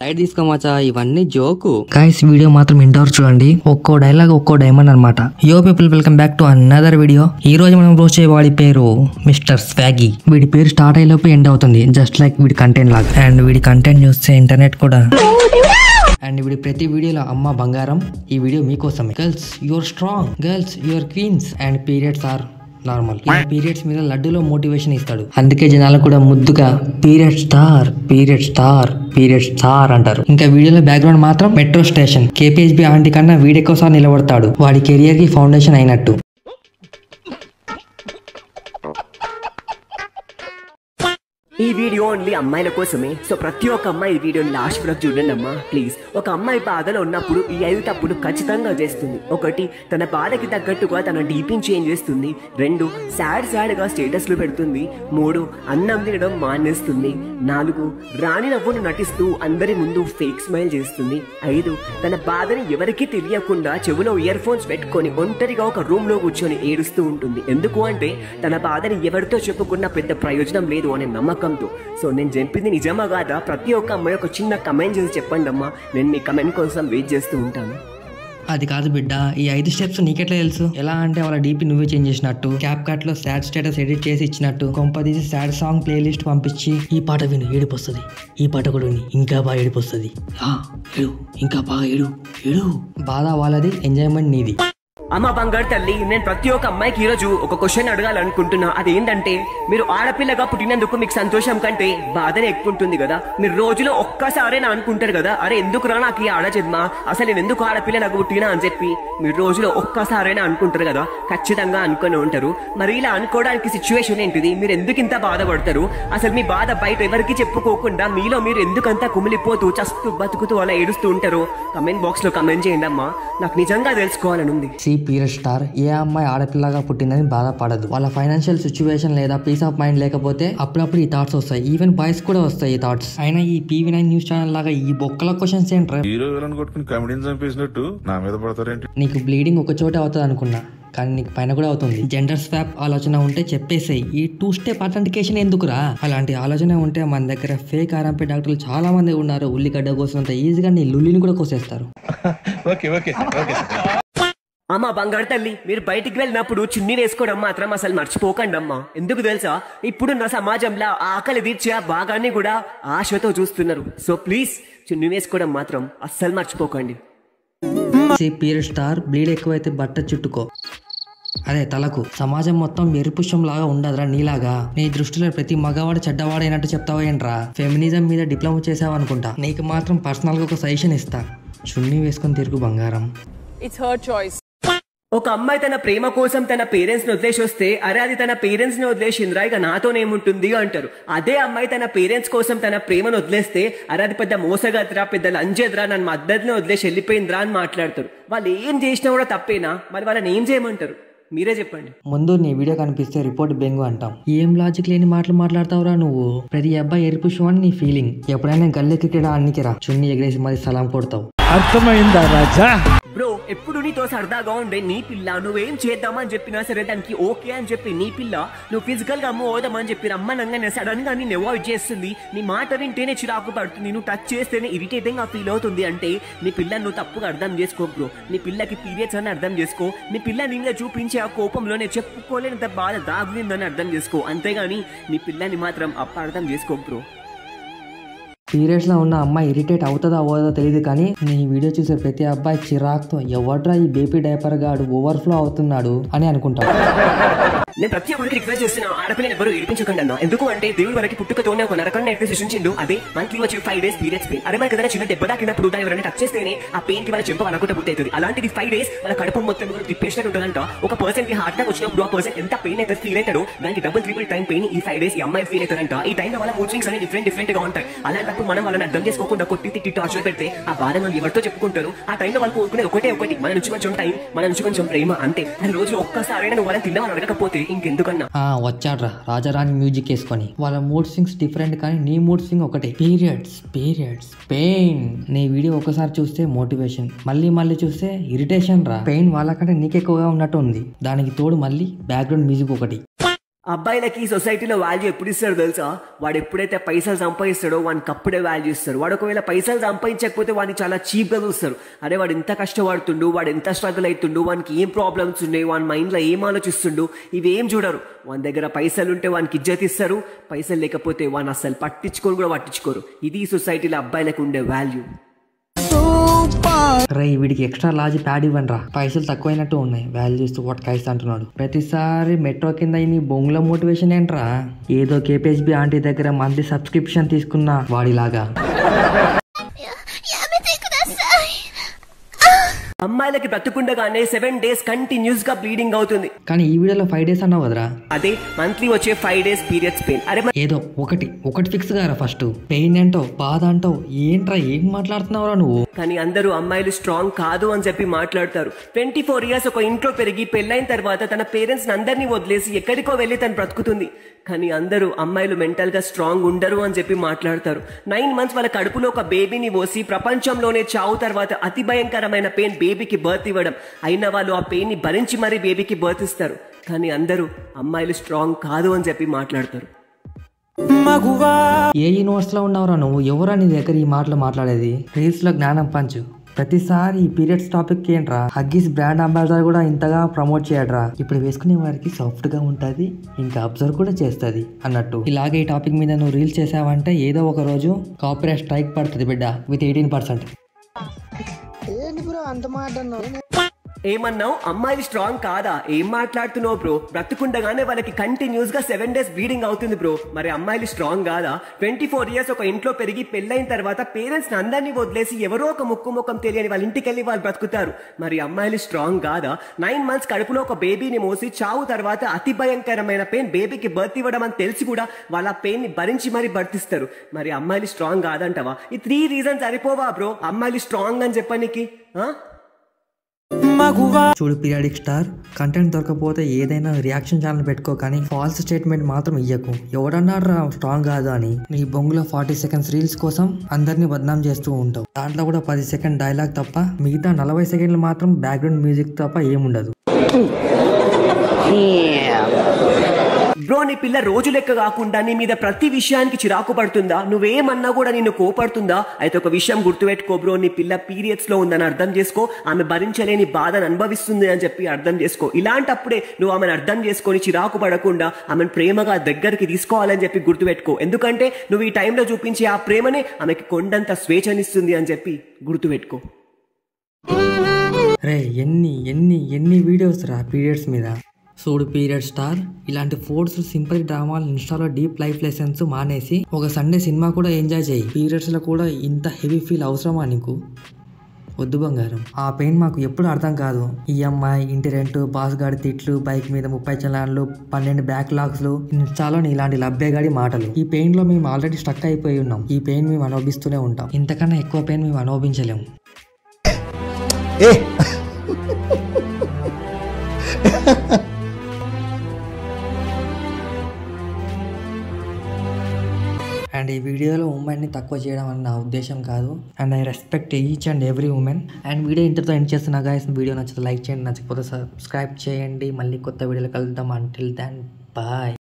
Light తీసుకోమచ్చా, ఇవన్నీ joke. Guys video మాత్రం ఇంటవర్ చూడండి, ఒక్కో డైలాగ్ ఒక్కో డైమండ్ అనమాట. యో people, welcome back to another video. ఈ రోజు మనం రోజు చేయ వాడి పేరు మిస్టర్ స్వాగీ. వీడి పేరు స్టార్ట్ అయ్యేలోపు ఎండ్ అవుతుంది, జస్ట్ లైక్ వీడి కంటెంట్ లాగా. అండ్ వీడి కంటెంట్ చూస్తే ఇంటర్నెట్ కూడా. అండ్ వీడి ప్రతి వీడియోలో అమ్మ బంగారం, ఈ వీడియో మీకోసమే. Girls your strong, girls your queens, and periods are normal. ఈ పీరియడ్స్ మీద లడ్డులో మోటివేషన్ ఇస్తాడు. అందుకే జనాలు కూడా ముద్దుగా period star, period star, period star అంటారు. ఇంకా వీడియోలో బ్యాక్గ్రౌండ్ మాత్రం మెట్రో స్టేషన్. కేపీహెచ్బీ ఆంటీ కన్నా వీడెక్కువసారి నిలబడతాడు, వాడి కెరియర్ కి ఫౌండేషన్ అయినట్టు. ఈ వీడియో ఓన్లీ అమ్మాయిల కోసమే. సో ప్రతి ఒక్క అమ్మాయి ఈ వీడియోని లాస్ట్ వరకు చూడండి అమ్మా ప్లీజ్. ఒక అమ్మాయి బాధలో ఉన్నప్పుడు ఈ 5 తప్పులు ఖచ్చితంగా చేస్తుంది. 1, తన బాధకి తగ్గట్టుగా తన డీపీని చేంజ్ చేస్తుంది. 2, సాడ్ గా స్టేటస్లు పెడుతుంది. 3, అన్నం తినడం మానేస్తుంది. 4, రాణి నవ్వును నటిస్తూ అందరి ముందు ఫేక్ స్మైల్ చేస్తుంది. 5, తన బాధని ఎవరికీ తెలియకుండా చెవులో ఇయర్ ఫోన్స్ పెట్టుకొని ఒంటరిగా ఒక రూమ్ లో కూర్చొని ఏడుస్తూ ఉంటుంది. ఎందుకు అంటే తన బాధని ఎవరితో చెప్పుకున్న పెద్ద ప్రయోజనం లేదు అనే నమ్మకం. సో నేను చెప్పింది నిజమా కాదా? ప్రతి ఒక్క అమ్మాయి ఒక చిన్న కమెంట్ చేసి చెప్పండి అమ్మా, నేను మీ కమెంట్ కోసం వెయిట్ చేస్తూ ఉంటాను. అది కాదు బిడ్డ, ఈ 5 స్టెప్స్ నీకెట్లా తెలుసు? ఎలా అంటే వాళ్ళ డీపీ నువ్వే చేంజ్ చేసినట్టు, క్యాప్ కట్ లో సాడ్ స్టేటస్ ఎడిట్ చేసి ఇచ్చినట్టు, కొంపదీసి సాడ్ సాంగ్ ప్లేలిస్ట్ పంపించి ఈ పాట విను ఏడుపు వస్తుంది, ఈ పాట కూడా విని ఇంకా బాగా ఏడుపు వస్తుంది, ఏడు ఇంకా బాగా ఏడు ఏడు. బాధ వాళ్ళది, ఎంజాయ్మెంట్ నీది. అమ్మ బంగారు తల్లి, నేను ప్రతి ఒక్క అమ్మాయికి ఈరోజు ఒక క్వశ్చన్ అడగాలనుకుంటున్నా. అదేంటంటే, మీరు ఆడపిల్లగా పుట్టినందుకు మీకు సంతోషం కంటే బాధనే ఎక్కువ ఉంటుంది కదా. మీరు రోజులో ఒక్కసారైనా అనుకుంటారు కదా, అరే ఎందుకురా నాకు ఈ ఆడ జన్మ, అసలు నేను ఎందుకు ఆడపిల్లగా పుట్టినా అని చెప్పి మీరు రోజులో ఒక్కసారైనా అనుకుంటారు కదా. ఖచ్చితంగా అనుకుని ఉంటారు. మరి ఇలా అనుకోవడానికి సిచ్యువేషన్ ఏంటిది? మీరు ఎందుకు ఇంత బాధపడతారు? అసలు మీ బాధ బయట ఎవరికి చెప్పుకోకుండా మీలో మీరు ఎందుకంతా కుమిలిపోతూ చస్తూ బతుకుతూ అలా ఏడుస్తూ ఉంటారో కమెంట్ బాక్స్ లో కమెంట్ చేయండి అమ్మా, నాకు నిజంగా తెలుసుకోవాలని ఉంది. పీరియడ్ స్టార్ ఏ అమ్మాయి ఆడపిల్లగా పుట్టిందని బాధపడదు. వాళ్ళ ఫైనాన్షియల్ సిచ్యువేషన్ లేదా పీస్ ఆఫ్ మైండ్ లేకపోతే అప్పుడప్పుడు ఈ థాట్స్ వస్తాయి. ఈవెన్ బాయ్స్ కూడా వస్తాయి ఈ థాట్స్. అయినా ఈ PV9 న్యూస్ ఛానల్ లాగా ఈ బొక్కల క్వశ్చన్స్ ఏంట్రా? నీకు బ్లీడింగ్ ఒక చోట అవుతుంది అనుకున్నా, కానీ నీకు పైన కూడా అవుతుంది. జెండర్ స్వాప్ ఆలోచన ఉంటే చెప్పేసాయి. ఈ 2 స్టెప్ అథెంటికేషన్ ఎందుకురా? అలాంటి ఆలోచన ఉంటే మన దగ్గర ఫేక్ RMP డాక్టర్లు చాలా మంది ఉన్నారు. ఉల్లిగడ్డ కోసినంత ఈజీగా నీ లుల్లిని కూడా కోసేస్తారు. అమ్మ బంగారు తల్లి, మీరు బయటికి వెళ్ళినప్పుడు చున్నీ వేసుకోవడం మాత్రం అసలు మర్చిపోకండి అమ్మా. ఎందుకు తెలుసా, ఇప్పుడున్న సమాజంలో ఆకలి తీర్చే భాగాన్ని కూడా ఆశతో చూస్తున్నారు. సో ప్లీజ్ చున్నీ వేసుకోవడం మాత్రం అస్సలు మర్చిపోకండి. పీరియడ్ స్టార్, బ్లీడ్ ఎక్కువైతే బట్ట చుట్టుకో, అదే తలకు. సమాజం మొత్తం ఎరుపుష్యం లాగా ఉండదురా నీలాగా. నీ దృష్టిలో ప్రతి మగవాడు చెడ్డవాడైనట్టు చెప్తావా ఏంట్రా? ఫెమినిజం మీద డిప్లొమా చేసావనుకుంటా. నీకు మాత్రం పర్సనల్ గా ఒక సజెషన్ ఇస్తా, చున్నీ వేసుకొని తిరుగు బంగారం. It's her choice. ఒక అమ్మాయి తన ప్రేమ కోసం తన పేరెంట్స్ ని వదిలేసి వస్తే, అరే అది తన పేరెంట్స్ ని వదిలేసిందిరా, ఇక నాతోనేముంటుంది అంటారు. అదే అమ్మాయి తన పేరెంట్స్ కోసం తన ప్రేమను వదిలేస్తే, అరే అది పెద్ద మోసగద్రా, పెద్ద లంజేద్రా, నన్ను మద్దతుని వదిలేసి వెళ్ళిపోయిందిరా అని మాట్లాడతారు. వాళ్ళు ఏం చేసినా కూడా తప్పేనా? మరి వాళ్ళని ఏం చేయమంటారు? మీరే చెప్పండి. ముందు నీ వీడియో కనిపిస్తే రిపోర్ట్ బెంగు అంటాం. ఏం లాజిక్ లేని మాటలు మాట్లాడతావురా నువ్వు? ప్రతి అబ్బాయి ఎరుపుషం అని నీ ఫీలింగ్. ఎప్పుడైనా గల్లీ క్రికెట్ ఆడనికిరా, చున్నీ ఎగరేసి మరి సలాం కొడతావు. అర్థమైందా రాజా? బ్రో, ఎప్పుడు నీతో సరదాగా ఉండే నీ పిల్ల నువ్వేం చేద్దామని చెప్పినా సరే దానికి ఓకే అని చెప్పి నీ పిల్ల నువ్వు ఫిజికల్ గా మూవ్ అవుదామని చెప్పి రమ్మనంగానే సడన్ గా నేను అవాయిడ్ చేస్తుంది. నీ మాట వింటేనే చిరాకు పడుతుంది, నువ్వు టచ్ చేస్తేనే ఇరిటేటింగ్ గా ఫీల్ అవుతుంది అంటే నీ పిల్లని నువ్వు తప్పుగా అర్థం చేసుకో బ్రో. నీ పిల్లకి పీరియడ్స్ అని అర్థం చేసుకో. నీ పిల్ల నీ మీద చూపించే ఆ కోపంలోనే చెప్పుకోలేనంత బాధ దాగుందని అర్థం చేసుకో. అంతేగాని నీ పిల్లని మాత్రం అర్థం చేసుకో బ్రో. పీరియడ్స్ లో ఉన్న అమ్మాయి ఇరిటేట్ అవుతుందో అవ్వదో తెలియదు, కానీ నీ వీడియో చూసే ప్రతి అబ్బాయి చిరాక్తో ఎవడ్రా ఈ బేబీ డైపర్ గాడు ఓవర్ఫ్లో అవుతున్నాడు అని అనుకుంటాడు. నేను ప్రతి ఒక్కరికి రిక్వెస్ట్ చేస్తున్నా, ఆడపిల్లని ఎవరు ఏడిపించకండి అన్న. ఎందుకు అంటే దేవుడు వరకు పుట్టుకతోనే ఒక నరకాన్ని అయితే సృష్టించిండు. అదే మంత్లీ వచ్చి 5 days పీరియడ్స్ పెయిన్. అరే మనకి ఏదైనా చిన్న దెబ్బ తాకినప్పుడు దాన్ని ఎవరైనా టచ్ చేస్తేనే ఆ పెయిన్ కి వాళ్ళ చెంప వనకుండా పుట్టవుతుంది. అలాంటిది 5 days వాళ్ళ కడుపు మొత్తం కూడా తిప్పేసినట్టు ఉంటుందంట. ఒక పర్సన్ కి హార్ట్ అటాక్ వచ్చినప్పుడు ఆ పర్సన్ ఎంత పెయిన్ అయితే ఫీల్ అవుతాడో దానికి డబుల్ ట్రిపుల్ టైం పెయిన్ ఈ 5 days ఈ అమ్మాయి ఫీల్ అవుతారంట. ఈ టైంలో వాళ్ళ మూడ్ స్వింగ్స్ అనేవి డిఫరెంట్ గా ఉంటాయి. అలాంటప్పుడు మనం వాళ్ళని అర్థం చేసుకోకుండా కొట్టి తిట్టి టార్చర్ పెడితే ఆ బాధ మనం ఎవరితో చెప్పుకుంటారు? ఆ టైంలో వాళ్ళు కోరుకునే ఒకటి మన నుంచి కొంచెం టైం, మన నుంచి కొంచెం ప్రేమ అంతే. అది రోజు ఒక్కసారైనా నువ్వు వాళ్ళని తిందామని అడగకపోతే ఇంకెందుకన్నా. వచ్చాడ్రా రాజారాణి మ్యూజిక్ వేసుకొని. వాళ్ళ మూడ్ స్వింగ్స్ డిఫరెంట్, కానీ నీ మూడ్ స్వింగ్ ఒకటే, పీరియడ్స్ పీరియడ్స్ పెయిన్. నీ వీడియో ఒకసారి చూస్తే మోటివేషన్, మళ్ళీ చూస్తే ఇరిటేషన్ రా. పెయిన్ వాళ్ళకంటే నీకెక్కువగా ఉన్నట్టు ఉంది. దానికి తోడు మళ్ళీ బ్యాక్గ్రౌండ్ మ్యూజిక్ ఒకటి. అబ్బాయిలకి సొసైటీలో వాల్యూ ఎప్పుడు ఇస్తాడో తెలుసా? వాడు ఎప్పుడైతే పైసలు సంపాదిస్తాడో వానికి అప్పుడే వాల్యూ ఇస్తారు. వాడు ఒకవేళ పైసలు సంపాదించకపోతే వాడిని చాలా చీప్గా చూస్తారు. అరే వాడు ఎంత కష్టపడుతుండు, వాడు ఎంత స్ట్రగుల్ అవుతుండు, వానికి ఏం ప్రాబ్లమ్స్ ఉన్నాయి, వాని మైండ్లో ఏం ఆలోచిస్తుండు, ఇవి ఏం చూడరు. వాని దగ్గర పైసలు ఉంటే వానికి ఇజ్జత్ ఇస్తారు, పైసలు లేకపోతే వాడిని అసలు పట్టించుకోరు. ఇది సొసైటీలో అబ్బాయిలకు ఉండే వాల్యూ. రే వీడికి ఎక్స్ట్రా లార్జ్ ప్యాడ్ ఇవ్వండి రా, పైసలు తక్కువైనట్టు ఉన్నాయి, వాల్యూస్ వాట్ కైస్ అంటున్నాడు. ప్రతిసారి మెట్రో కింద ఈ బొంగుల మోటివేషన్ ఏంట్రా? ఏదో కేపీహెచ్బి ఆంటీ దగ్గర మంత్లీ సబ్స్క్రిప్షన్ తీసుకున్న వాడిలాగా. అమ్మాయిలకి బ్రతుకుండగానే 7 days కంటిన్యూస్ గా బ్లీడింగ్ అవుతుంది. కానీ ఈ వీడియోలో 5 days అన్నావు కదరా? అదే మంత్లీ వచ్చే 5 days పీరియడ్స్ పెయిన్. అరే ఏదో ఒకటి ఫిక్స్ గారా. ఫస్ట్ పెయిన్ అంటావు, బాధ అంటావు, ఏంట్రా ఏం మాట్లాడుతున్నావురా నువ్వు? కానీ అందరూ అమ్మాయిలు స్ట్రాంగ్ కాదు అని చెప్పి మాట్లాడతారు. 24 years ఒక ఇంట్లో పెరిగి పెళ్ళైన తర్వాత తన పేరెంట్స్ అందరినీ వదిలేసి ఎక్కడికో వెళ్ళి తను బ్రతుకుతుంది. కానీ అందరూ అమ్మాయిలు మెంటల్ గా స్ట్రాంగ్ ఉండరు అని చెప్పి మాట్లాడతారు. 9 months వాళ్ళ కడుపులో ఒక బేబీని పోసి ప్రపంచంలోనే చావు తర్వాత అతి భయంకరమైన పెయిన్ బేబీకి బర్త్ ఇవ్వడం అయిన వాళ్ళు ఆ పెయిన్ ని భరించి మరీ బేబీకి బర్త్ ఇస్తారు. కానీ అందరూ అమ్మాయిలు స్ట్రాంగ్ కాదు అని చెప్పి మాట్లాడతారు. ఏ యూనివర్స్ లో ఉన్నావురా నువ్వు? ఎవరా నీ దగ్గర ఈ మాటలు మాట్లాడేది? రీల్స్ లో జ్ఞానం పంచు. ప్రతిసారి ఈ పీరియడ్స్ టాపిక్ ఏంట్రా? హగ్గీస్ బ్రాండ్ అంబాసిడర్ కూడా ఇంతగా ప్రమోట్ చేయడరా. ఇప్పుడు వేసుకునే వారికి సాఫ్ట్ గా ఉంటది, ఇంకా అబ్జర్వ్ కూడా చేస్తుంది అన్నట్టు. ఇలాగే ఈ టాపిక్ మీద నువ్వు రీల్స్ చేసావంటే ఏదో ఒక రోజు కాపీరైట్ స్ట్రైక్ పడుతుంది బిడ్డ, విత్ 18%. ఏమన్నావు? అమ్మాయిలు స్ట్రాంగ్ కాదా? ఏం మాట్లాడుతున్నావు బ్రో? బ్రతుకుండగానే వాళ్ళకి కంటిన్యూస్ గా 7 days బ్లీడింగ్ అవుతుంది బ్రో. మరి అమ్మాయిలు స్ట్రాంగ్ కాదా? 24 years ఒక ఇంట్లో పెరిగి పెళ్ళైన తర్వాత పేరెంట్స్ అందరినీ వదిలేసి ఎవరో ఒక ముఖం తెలియని వాళ్ళ ఇంటికి వెళ్ళి వాళ్ళు బ్రతుకుతారు. మరి అమ్మాయిలు స్ట్రాంగ్ కాదా? 9 months కడుపులో ఒక బేబీని మోసి చావు తర్వాత అతి భయంకరమైన పెయిన్ బేబీకి బర్త్ ఇవ్వడం అని తెలిసి కూడా వాళ్ళ పెయిన్ ని భరించి మరీ బర్తిస్తారు. మరి అమ్మాయిలు స్ట్రాంగ్ కాదంటావా? ఈ 3 reasons సరిపోవా బ్రో అమ్మాయిలు స్ట్రాంగ్ అని చెప్పడానికి? చూడు పీరియాడిక్ స్టార్, కంటెంట్ దొరకపోతే ఏదైనా రియాక్షన్ ఛానల్ పెట్టుకో, కానీ ఫాల్స్ స్టేట్మెంట్ మాత్రం ఇయ్యకు. ఎవడన్నాడు రా స్ట్రాంగ్ కాదు అని? నీ బొంగులో 40 seconds రీల్స్ కోసం అందరినీ బద్నాం చేస్తూ ఉంటావు. దాంట్లో కూడా 10 second డైలాగ్ తప్ప మిగతా 40 seconds మాత్రం బ్యాక్గ్రౌండ్ మ్యూజిక్ తప్ప ఏముండదు. బ్రో నీ పిల్ల రోజు లెక్క కాకుండా నీ మీద ప్రతి విషయానికి చిరాకు పడుతుందా? నువ్వేమన్నా కూడా నిన్ను కోపడుతుందా? అయితే ఒక విషయం గుర్తుపెట్టుకో బ్రో, నీ పిల్ల పీరియడ్స్ లో ఉందని అర్థం చేసుకో. ఆమె భరించలేని బాధను అనుభవిస్తుంది అని చెప్పి అర్థం చేసుకో. ఇలాంటప్పుడే నువ్వు ఆమెను అర్థం చేసుకొని చిరాకు పడకుండా ఆమెను ప్రేమగా దగ్గరికి తీసుకోవాలని చెప్పి గుర్తుపెట్టుకో. ఎందుకంటే నువ్వు ఈ టైంలో చూపించే ఆ ప్రేమనే ఆమెకి కొండంత స్వేచ్ఛనిస్తుంది అని చెప్పి గుర్తుపెట్టుకో. రే ఎన్ని వీడియోస్ రా పీరియడ్స్ మీద. చూడు పీరియడ్ స్టార్, ఇలాంటి ఫోర్స్ సింపుల్ డ్రామాలు ఇన్స్టాలో డీప్ లైఫ్ లెసన్స్ మానేసి ఒక సండే సినిమా కూడా ఎంజాయ్ చేయి. పీరియడ్స్ లో కూడా ఇంత హెవీ ఫీల్ అవసరమా నీకు? వద్దు బంగారం, ఆ పెయిన్ మాకు ఎప్పుడు అర్థం కాదు. ఈఎంఐ, ఇంటి రెంట్, బాస్ గాడి తిట్లు, బైక్ మీద 30 చలాన్లు, 12 బ్యాక్లాగ్స్లు, ఇన్స్టాలో ఇలాంటి లబ్బేగాడి మాటలు. ఈ పెయిన్ లో మేము ఆల్రెడీ స్టక్ అయిపోయి ఉన్నాం. ఈ పెయిన్ మేము అనుభవిస్తూనే ఉంటాం. ఇంతకన్నా ఎక్కువ పెయిన్ మేము అనుభవించలేము. అండ్ ఈ వీడియోలో ఉమెన్ని తక్కువ చేయడం అని నా ఉద్దేశం కాదు. And I respect each and every woman. And video ఇంతటితో ఎండ్ చేస్తున్నా గాయస్. వీడియో నచ్చితే లైక్ చేయండి, నచ్చకపోతే సబ్స్క్రైబ్ చేయండి. మళ్ళీ కొత్త వీడియోలో కలుద్దాం. Until then bye.